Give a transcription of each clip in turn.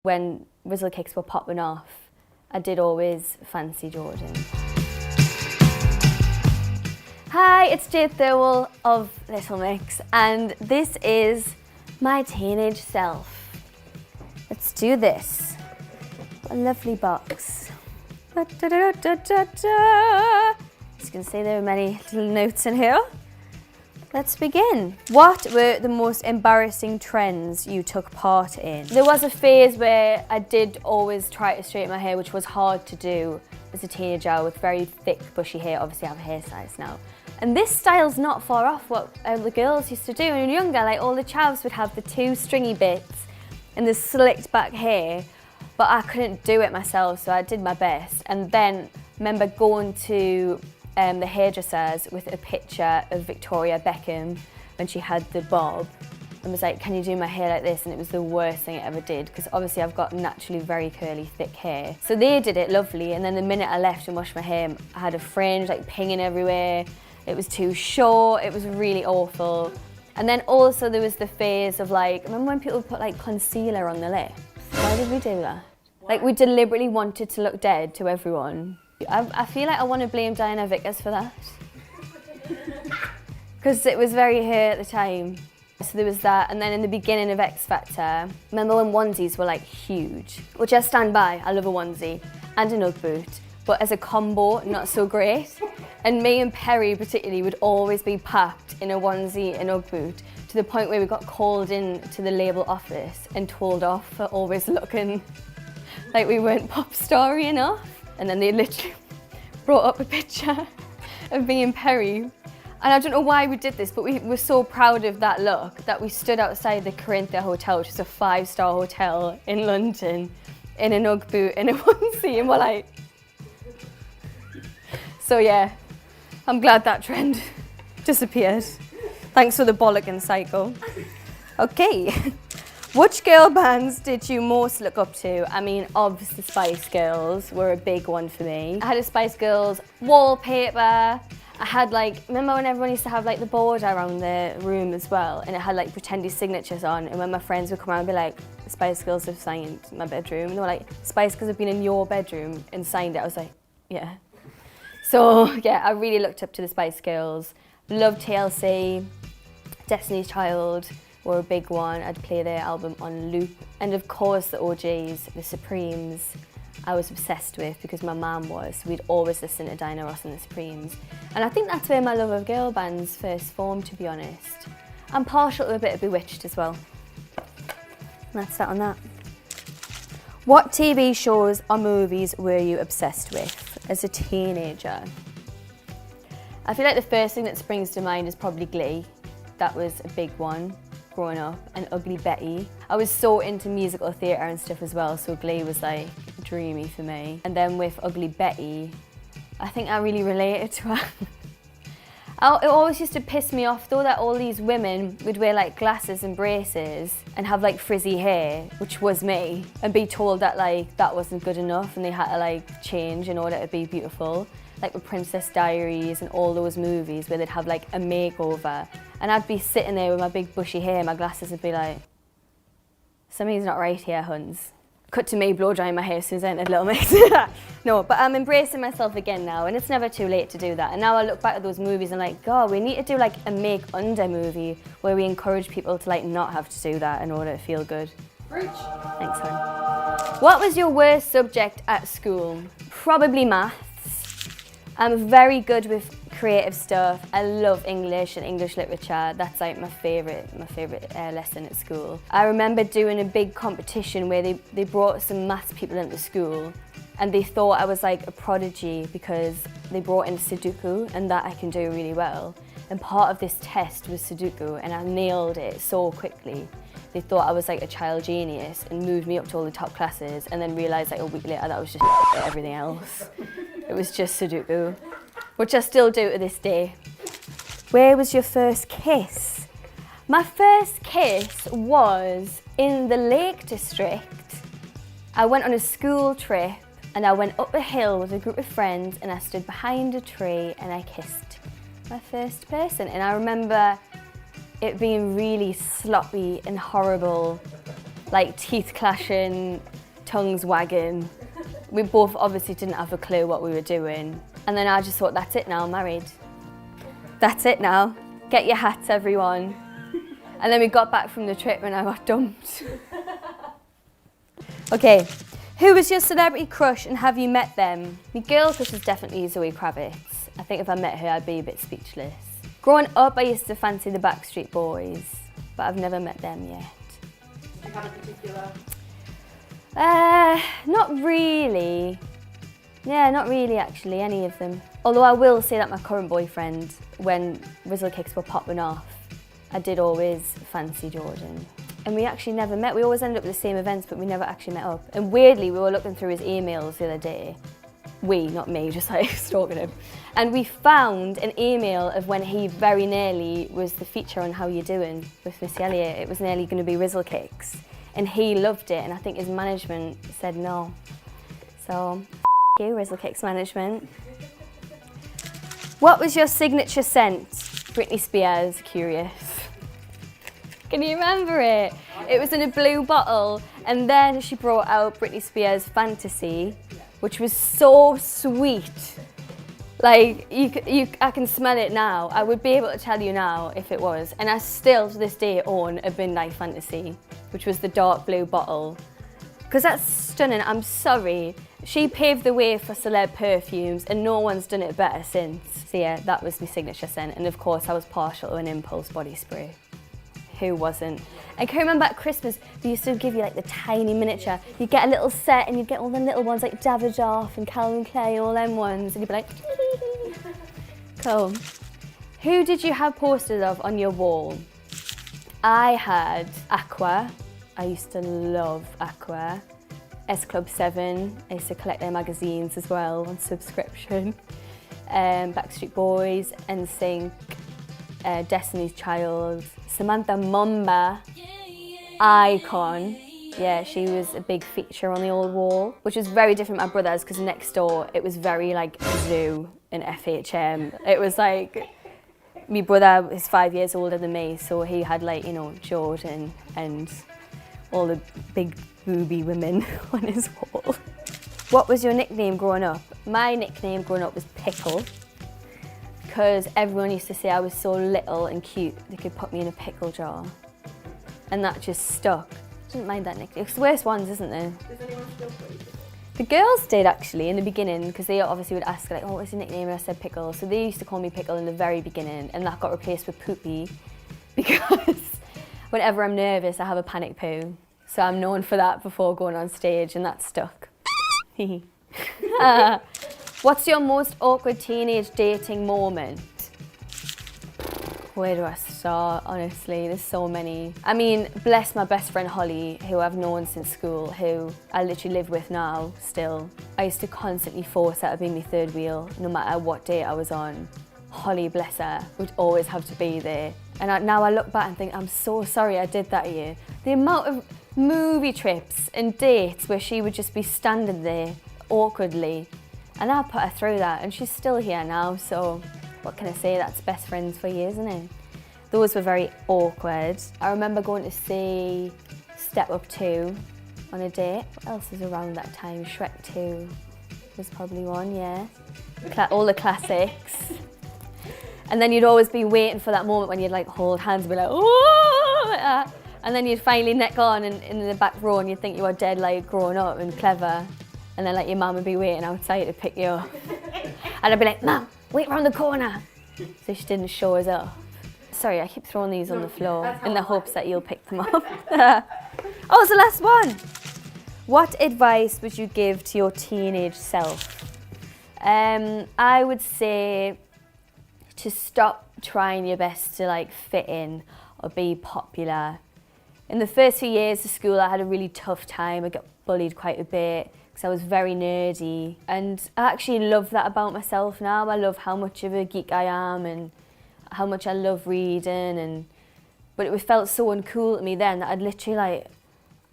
When Rizzle kicks were popping off, I did always fancy Jordan. Hi, it's Jade Thirlwall of Little Mix, and this is my teenage self. Let's do this. A lovely box. As you can see, there are many little notes in here. Let's begin. What were the most embarrassing trends you took part in? There was a phase where I did always try to straighten my hair, which was hard to do as a teenager with very thick, bushy hair. Obviously, I have a hairstylist now. And this style's not far off what the girls used to do when we were younger. Like, all the chavs would have the two stringy bits and the slicked back hair, but I couldn't do it myself, so I did my best. And then remember going to the hairdressers with a picture of Victoria Beckham when she had the bob and was like, can you do my hair like this? And it was the worst thing I ever did, because obviously I've got naturally very curly, thick hair. So they did it lovely, and then the minute I left and washed my hair, I had a fringe like pinging everywhere. It was too short, it was really awful. And then also there was the phase of like, remember when people would put like concealer on their lips? Why did we do that? Like, we deliberately wanted to look dead to everyone. I feel like I want to blame Diana Vickers for that. Because it was very her at the time. So there was that, and then in the beginning of X Factor, remember when onesies were like huge? Which I stand by, I love a onesie, and an Ugg boot. But as a combo, not so great. And me and Perry particularly would always be packed in a onesie and Ugg boot, to the point where we got called in to the label office and told off for always looking like we weren't pop starry enough. And then they literally brought up a picture of me and Perry. And I don't know why we did this, but we were so proud of that look that we stood outside the Corinthia Hotel, which is a 5-star hotel in London, in an Ugg boot and a onesie, and we're like... So yeah, I'm glad that trend disappeared. Thanks for the bollocking cycle. Okay. Which girl bands did you most look up to? I mean, obviously the Spice Girls were a big one for me. I had a Spice Girls wallpaper. I had like, remember when everyone used to have like the border around their room as well, and it had like pretended signatures on, and when my friends would come around and be like, the Spice Girls have signed my bedroom, and they were like, Spice Girls have been in your bedroom and signed it. I was like, yeah. So yeah, I really looked up to the Spice Girls. Loved TLC, Destiny's Child were a big one. I'd play their album on loop. And of course the OGs, the Supremes, I was obsessed with because my mum was. We'd always listen to Diana Ross and the Supremes. And I think that's where my love of girl bands first formed, to be honest. I'm partial to a bit of Bewitched as well. And that's that on that. What TV shows or movies were you obsessed with as a teenager? I feel like the first thing that springs to mind is probably Glee. That was a big one growing up, and Ugly Betty. I was so into musical theatre and stuff as well, so Glee was like dreamy for me. And then with Ugly Betty, I think I really related to her. It always used to piss me off though that all these women would wear like glasses and braces and have like frizzy hair, which was me, and be told that like that wasn't good enough and they had to like change in order to be beautiful. Like with Princess Diaries and all those movies where they'd have like a makeover, and I'd be sitting there with my big bushy hair, my glasses would be like, something's not right here, huns. Cut to me blow drying my hair as soon as I entered Little Mix. No, but I'm embracing myself again now, and it's never too late to do that. And now I look back at those movies and like, God, we need to do like a make under movie where we encourage people to like not have to do that in order to feel good. Preach. Thanks, hon. What was your worst subject at school? Probably maths. I'm very good with creative stuff. I love English and English literature. That's like my favourite lesson at school. I remember doing a big competition where they brought some maths people into school, and they thought I was like a prodigy because they brought in Sudoku, and that I can do really well. And part of this test was Sudoku, and I nailed it so quickly. They thought I was like a child genius and moved me up to all the top classes, and then realised like a week later that I was just everything else. It was just Sudoku, which I still do to this day. Where was your first kiss? My first kiss was in the Lake District. I went on a school trip and I went up a hill with a group of friends, and I stood behind a tree and I kissed my first person. And I remember it being really sloppy and horrible like teeth clashing, tongues wagging. We both obviously didn't have a clue what we were doing. And then I just thought, that's it now, I'm married. That's it now. Get your hats, everyone. And then we got back from the trip and I got dumped. Okay, who was your celebrity crush and have you met them? My girl crush is definitely Zoe Kravitz. I think if I met her, I'd be a bit speechless. Growing up, I used to fancy the Backstreet Boys, but I've never met them yet. Do you have a particular? Not really. Yeah, not really actually, any of them. Although I will say that my current boyfriend, when Rizzle Kicks were popping off, I did always fancy Jordan. And we actually never met. We always ended up at the same events, but we never actually met up. And weirdly, we were looking through his emails the other day. We, not me, just like stalking him. And we found an email of when he very nearly was the feature on How You Doing with Missy Elliott. It was nearly going to be Rizzle Kicks. And he loved it, and I think his management said no. So, you, Rizzle Kicks management. What was your signature scent? Britney Spears, Curious. Can you remember it? It was in a blue bottle, and then she brought out Britney Spears Fantasy, which was so sweet. Like, I can smell it now. I would be able to tell you now if it was. And I still, to this day, own a Midnight Fantasy, which was the dark blue bottle. Because that's stunning, I'm sorry. She paved the way for celeb perfumes, and no one's done it better since. So yeah, that was my signature scent. And of course, I was partial to an Impulse body spray. Who wasn't? I can remember at Christmas, they used to give you like the tiny miniature. You'd get a little set and you'd get all the little ones like Davidoff and Calvin Klein, all them ones, and you'd be like, cool. Who did you have posters of on your wall? I had Aqua. I used to love Aqua. S Club 7. I used to collect their magazines as well on subscription. Backstreet Boys, NSYNC, Destiny's Child, Samantha Mumba, icon. Yeah, she was a big feature on the old wall, which was very different from my brother's because next door it was very like Zoo and FHM. It was like, my brother is 5 years older than me, so he had like, you know, Jordan and all the big booby women on his wall. What was your nickname growing up? My nickname growing up was Pickle, because everyone used to say I was so little and cute they could put me in a pickle jar. And that just stuck. I didn't mind that nickname. It's the worst ones, isn't there? Does anyone still call you? The girls did actually in the beginning, because they obviously would ask like, oh, what's your nickname? And I said Pickle. So they used to call me Pickle in the very beginning, and that got replaced with Poopy, because whenever I'm nervous I have a panic poo. So I'm known for that before going on stage, and that stuck. What's your most awkward teenage dating moment? Where do I start, honestly? There's so many. I mean, bless my best friend Holly, who I've known since school, who I literally live with now, still. I used to constantly force her to be my third wheel, no matter what date I was on. Holly, bless her, would always have to be there. And now I look back and think, I'm so sorry I did that to you. The amount of movie trips and dates where she would just be standing there awkwardly. And I put her through that, and she's still here now, so what can I say? That's best friends for you, isn't it? Those were very awkward. I remember going to see Step Up 2 on a date. What else was around that time? Shrek 2 was probably one, yeah. All the classics. And then you'd always be waiting for that moment when you'd like hold hands and be like, oh, like that. And then you'd finally neck on in the back row and you'd think you were dead like grown up and clever. And then like your mum would be waiting outside to pick you up. And I'd be like, Mum, wait round the corner. So she didn't show us up. Sorry, I keep throwing these on the floor in the hopes that you'll pick them up. Oh, it's the last one. What advice would you give to your teenage self? I would say to stop trying your best to like fit in or be popular. In the first few years of school, I had a really tough time. I got bullied quite a bit because I was very nerdy. And I actually love that about myself now. I love how much of a geek I am and how much I love reading. But it felt so uncool to me then that I'd literally like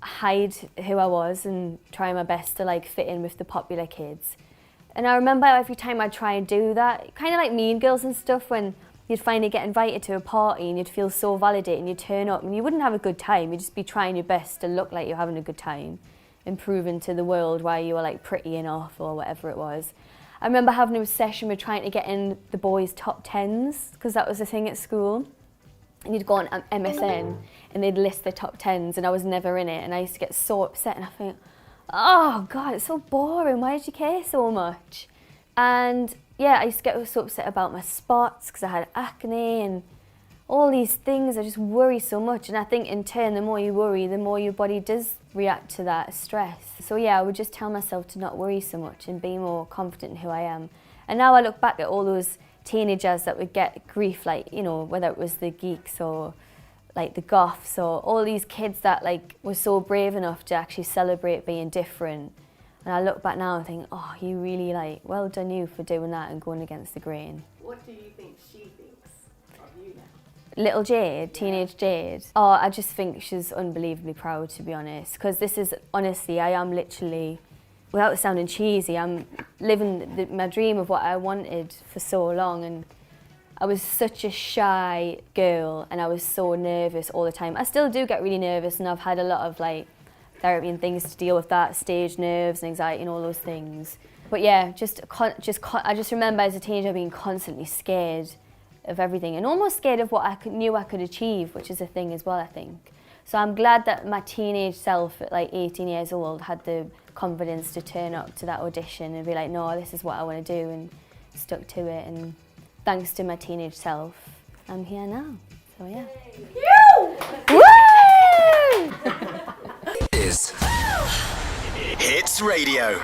hide who I was and try my best to like fit in with the popular kids. And I remember every time I'd try and do that, kind of like Mean Girls and stuff, when you'd finally get invited to a party and you'd feel so validated and you'd turn up and you wouldn't have a good time, you'd just be trying your best to look like you're having a good time and proving to the world why you were like pretty enough or whatever it was. I remember having an obsession with trying to get in the boys' top 10s because that was the thing at school. And you'd go on MSN and they'd list the top 10s and I was never in it, and I used to get so upset and I think, oh God, it's so boring, why did you care so much? And yeah, I used to get so upset about my spots because I had acne and all these things. I just worry so much, and I think in turn the more you worry, the more your body does react to that stress. So yeah, I would just tell myself to not worry so much and be more confident in who I am. And now I look back at all those teenagers that would get grief, like, you know, whether it was the geeks or like the goths or all these kids that like were so brave enough to actually celebrate being different. And I look back now and think, oh, you really like, well done you for doing that and going against the grain. What do you think she thinks of you now? Little Jade, teenage Jade. Oh, I just think she's unbelievably proud, to be honest, because this is, honestly, I am literally, without sounding cheesy, I'm living my dream of what I wanted for so long, and I was such a shy girl and I was so nervous all the time. I still do get really nervous, and I've had a lot of like therapy and things to deal with that, stage nerves and anxiety and all those things. But yeah, I just remember as a teenager being constantly scared of everything and almost scared of what I knew I could achieve, which is a thing as well, I think. So I'm glad that my teenage self at like 18 years old had the confidence to turn up to that audition and be like, no, this is what I want to do, and stuck to it. And thanks to my teenage self, I'm here now. So yeah. Woo! Is Hits Radio.